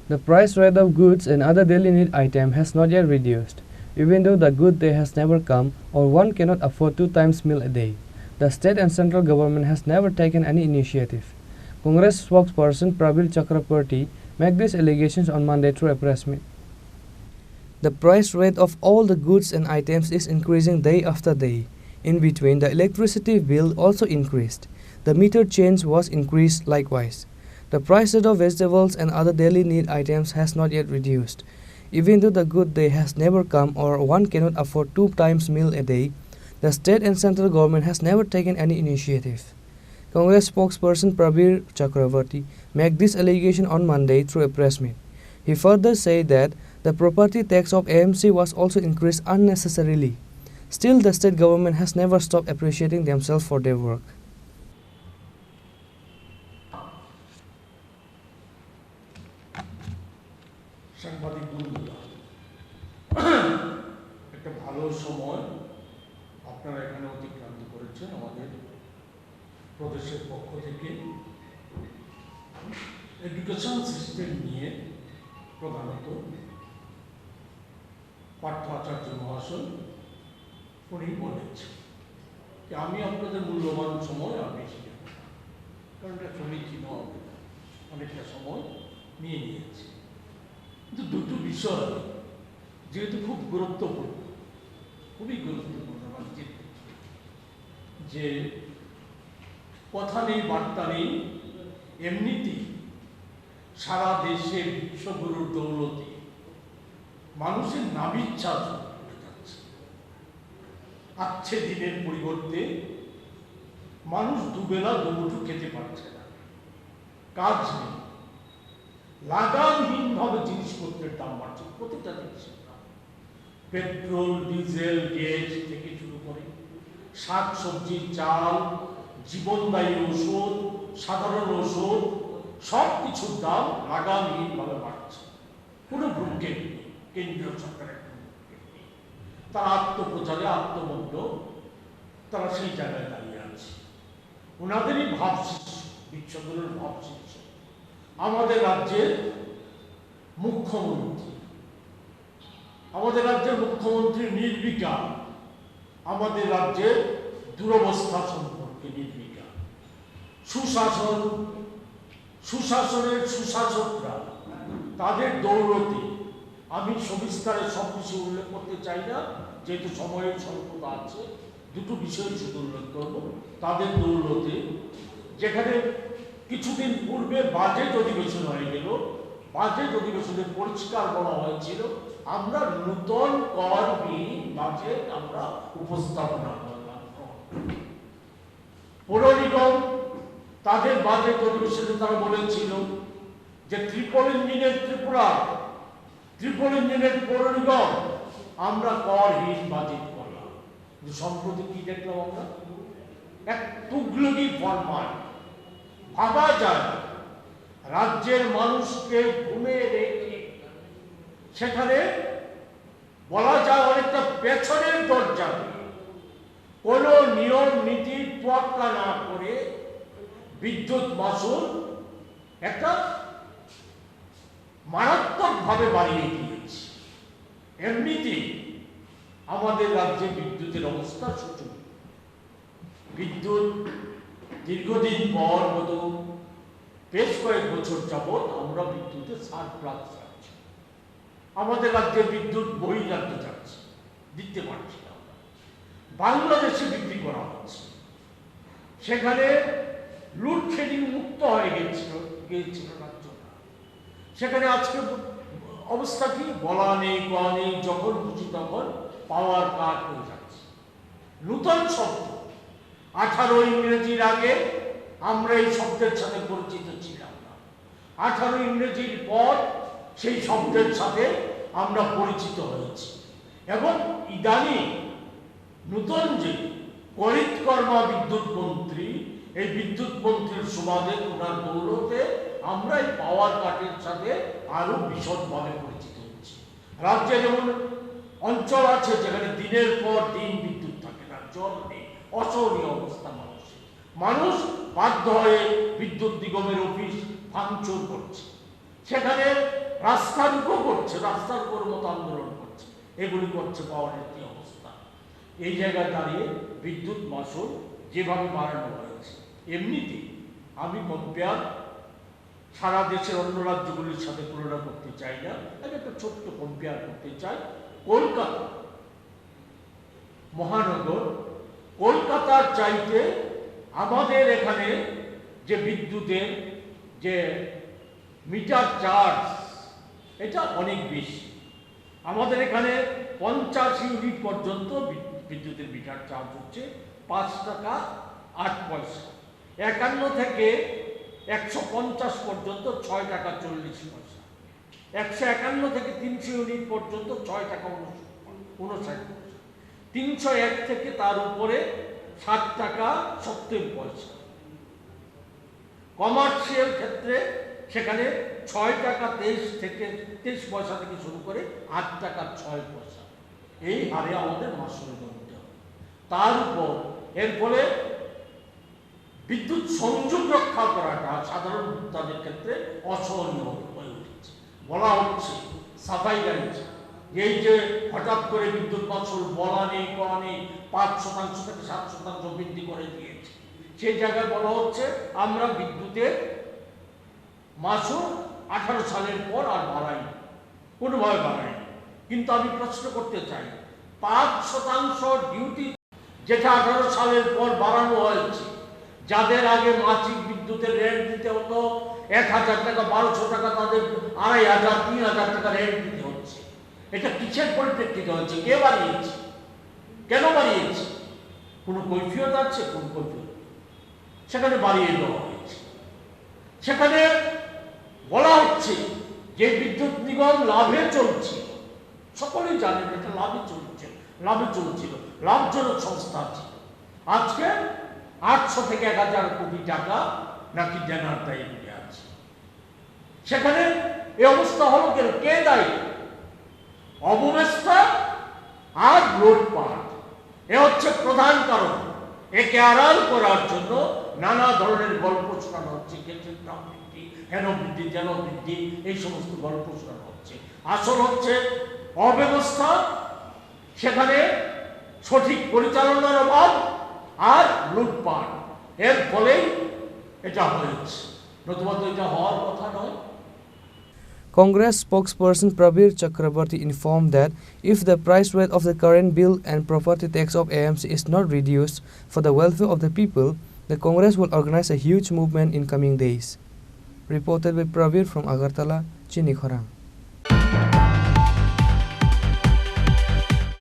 The price rate of goods and other daily need items has not yet reduced, even though the good day has never come or one cannot afford 2 times meal a day. The state and central government has never taken any initiative. Congress spokesperson Prabil Chakraborty made these allegations on Monday through a press meet. The price rate of all the goods and items is increasing day after day. In between, the electricity bill also increased. The meter change was increased likewise. The price rate of vegetables and other daily need items has not yet reduced. Even though the good day has never come or one cannot afford 2 times meal a day, the state and central government has never taken any initiative. Congress spokesperson Prabil Chakraborty made this allegation on Monday through a press meet. He further said that the property tax of AMC was also increased unnecessarily. Still, the state government has never stopped appreciating themselves for their work. সাংবাদিক বন্ধুরা, একটা ভালো সময় আপনারা এখানে অতিক্রান্ত করেছেন। আমাদের প্রদেশের পক্ষ থেকে এডুকেশন সিস্টেম নিয়ে প্রধানত পাঠ্য আচার্য মহাশয় উনি বলেছেন যে আমি আপনাদের মূল্যবান সময় আর বেশি নেব না, কারণ এটা সমীচীন অনেকটা সময় নিয়ে নিয়েছি। কিন্তু দুটো বিষয় যেহেতু খুব গুরুত্বপূর্ণ, খুবই গুরুত্বপূর্ণ রাজ্যের, যে কথা নেই বার্তা নেই, এমনিতেই সারা দেশে বিশ্বগুরুর দৌলতে মানুষের নাবিচ্ছা উঠে যাচ্ছে। আচ্ছে দিনের পরিবর্তে মানুষ দুবেলা দুমুঠো খেতে পারছে না, কাজ নেই, লাগামহীনভাবে জিনিসপত্রের দাম বাড়ছে, প্রতিটা জিনিসের দাম, পেট্রোল, ডিজেল, গ্যাস থেকে শুরু করে শাক সবজি, চাল, জীবনদায়ী ওষুধ, সাধারণ ওষুধ, সব কিছুর দাম লাগামহীনভাবে বাড়ছে। কোনো ভ্রুক্ষেপ নেই, কেন্দ্রীয় সরকারের কোনো ভ্রুক্ষেপ নেই। তারা আত্মপ্রচারে আত্মমগ্ন, তারা সেই জায়গায় দাঁড়িয়ে আছে। ওনাদেরই ভাব শিষ্য, বিশ্বগুলোর ভাব শিষ্য আমাদের রাজ্যের মুখ্যমন্ত্রী। আমাদের রাজ্যের মুখ্যমন্ত্রী নির্বিকার, আমাদের রাজ্যের দুরবস্থা সম্পর্কে নির্বিকার। সুশাসন, সুশাসনের সুশাসকরা তাদের দৌলতে, আমি সবিস্তারে সব কিছু উল্লেখ করতে চাই না যেহেতু সময়ের স্বল্পতা আছে, দুটো বিষয় শুধু উল্লেখ করব। তাদের দৌলতে, যেখানে কিছুদিন পূর্বে বাজেট অধিবেশন হয়ে গেল, বাজেট অধিবেশনে পরিষ্কার বলা হয়েছিল আমরা নূতন করবিহীন বাজেট আমরা উপস্থাপনা করলাম। পৌর নিগম তাদের বাজেট অধিবেশনে তারা বলেছিল যে ট্রিপল ইঞ্জিনের ত্রিপুরা, ট্রিপল ইঞ্জিনের পৌর নিগম আমরা করহীন বাজেট করলাম। কিন্তু সম্প্রতি কি দেখলাম আমরা? এক তুগলকি ফরমান। ভাবা যায় রাজ্যের মানুষকে ঘুমে রেখে সেখানে বলা যায় অনেকটা পেছনের দরজা দিয়ে কোন নিয়ম নীতির তোয়াক্কা না করে বিদ্যুৎ মাশুল একটা মারাত্মকভাবে বাড়িয়ে দিয়েছে। এমনিতেই আমাদের রাজ্যে বিদ্যুতের অবস্থা শোচনীয়। বিদ্যুৎ দীর্ঘদিন পর, গত বেশ কয়েক বছর যাবৎ আমরা বিদ্যুতে সারপ্লাস যাচ্ছি। আমাদের রাজ্যে বিদ্যুৎ বহিরাজ্যে যাচ্ছে, দিতে পারছি না। বাংলাদেশে বিক্রি করা হচ্ছে, সেখানে লোডশেডিং মুক্ত হয়ে গিয়েছিল রাজ্যটা। সেখানে আজকে অবস্থা কি বলা নেই, কোয়া নেই, যখন খুশি তখন পাওয়ার কাট হয়ে যাচ্ছে। নূতন শব্দ, 18 ইংরেজির আগে আমরা এই শব্দের সাথে পরিচিত ছিলাম না। 18 ইংরেজির পর সেই শব্দের সাথে আমরা পরিচিত হয়েছি। এবং ইদানিং নূতন যে করিতকর্মা বিদ্যুৎ মন্ত্রী, এই বিদ্যুৎ মন্ত্রীর সুবাদে, ওনার দৌলতে আমরা এই পাওয়ার কাটের সাথে আরো বিশদভাবে পরিচিত হচ্ছি। রাজ্যে যেমন অঞ্চল আছে যেখানে দিনের পর দিন বিদ্যুৎ থাকে না, জল নেই, অসহনীয় অবস্থা। মানুষ বাধ্য হয়ে বিদ্যুৎ নিগমের অফিস ভাঙচুর করছে। সেখানে রাস্তা রুখো করছে, রাস্তার উপর মতো আন্দোলন করছে, এগুলি করছে পাওয়ারের কি অবস্থা। এই জায়গায় দাঁড়িয়ে বিদ্যুৎ মাশুল যেভাবে বাড়ানো হয়েছে, এমনিতে আমি কম্পেয়ার সারা দেশের অন্য রাজ্যগুলির সাথে তুলনা করতে চাই না, আমি একটা ছোট্ট কম্পেয়ার করতে চাই। কলকাতা মহানগর, কলকাতার চাইতে আমাদের এখানে যে বিদ্যুতের যে মিটার চার্জ, এটা অনেক বেশি। আমাদের এখানে 50 ইউনিট পর্যন্ত বিদ্যুতের মিটার চার্জ হচ্ছে 5 টাকা 8 পয়সা। 51 থেকে 150 পর্যন্ত 6 টাকা 40 পয়সা। 151 থেকে 300 ইউনিট পর্যন্ত 6 টাকা 59 পয়সা। 301 থেকে তার উপরে 7 টাকা 70 পয়সা। কমার্শিয়াল ক্ষেত্রে সেখানে 6 টাকা 23 পয়সা থেকে শুরু করে 8 টাকা 6 পয়সা, এই হারে আমাদের মাসুল গুনতে হবে। তার উপর এর ফলে বিদ্যুৎ সংযোগ রক্ষা করাটা সাধারণ ভোক্তাদের ক্ষেত্রে অসহনীয় হয়ে উঠেছে। বলা হচ্ছে সাফাই গাইছে এই যে হঠাৎ করে বিদ্যুৎ মাসুল বলা নেই করা নেই 5% থেকে 7% বৃদ্ধি করে দিয়েছে। সেই জায়গায় বলা হচ্ছে আমরা বিদ্যুতের মাসুল 18 সালের পর আর বাড়াই, কোনোভাবে বাড়াই। কিন্তু আমি প্রশ্ন করতে চাই, 5% ডিউটি যেটা 18 সালের পর বাড়ানো হয়েছে, যাদের আগে মাসিক বিদ্যুতের রেট দিতে হতো 1000 টাকা 1200 টাকা, তাদের 2500 3000 টাকা রেট দিতে হচ্ছে। এটা কিসের পরিপ্রেক্ষিতে হচ্ছে? কে বাড়িয়েছে? কেন বাড়িয়েছে? কোনো কৈফিয়ত আছে? কোন কৈফিয়ত? সেখানে বাড়িয়ে দেওয়া হয়েছে। সেখানে বলা হচ্ছে যে বিদ্যুৎ নিগম লাভে চলছে, সকলেই জানেন এটা লাভে চলছিল, লাভজনক সংস্থা ছিল। আজকে 800 থেকে 1000 কোটি টাকা নাকি দেনার দায়ী হয়ে আছে। সেখানে এই অবস্থা হলো কেন? কে দায়ী? অব্যবস্থা আর লুটপাট, এ হচ্ছে প্রধান কারণ। একে আড়াল করার জন্য নানা ধরনের গল্প শোনানো হচ্ছে, দাম বৃদ্ধি, হেন বৃদ্ধি, যেন বৃদ্ধি, এই সমস্ত গল্প শোনানো হচ্ছে। আসল হচ্ছে অব্যবস্থা, সেখানে সঠিক পরিচালনার অভাব আর লুটপাট, এর ফলেই এটা হয়েছে, নতুবা তো এটা হওয়ার কথা নয়। Congress spokesperson Prabir Chakrabarti informed that if the price rate of the current bill and property tax of AMC is not reduced for the welfare of the people, the Congress will organize a huge movement in coming days. Reported by Prabir from Agartala, Chini, Khorang.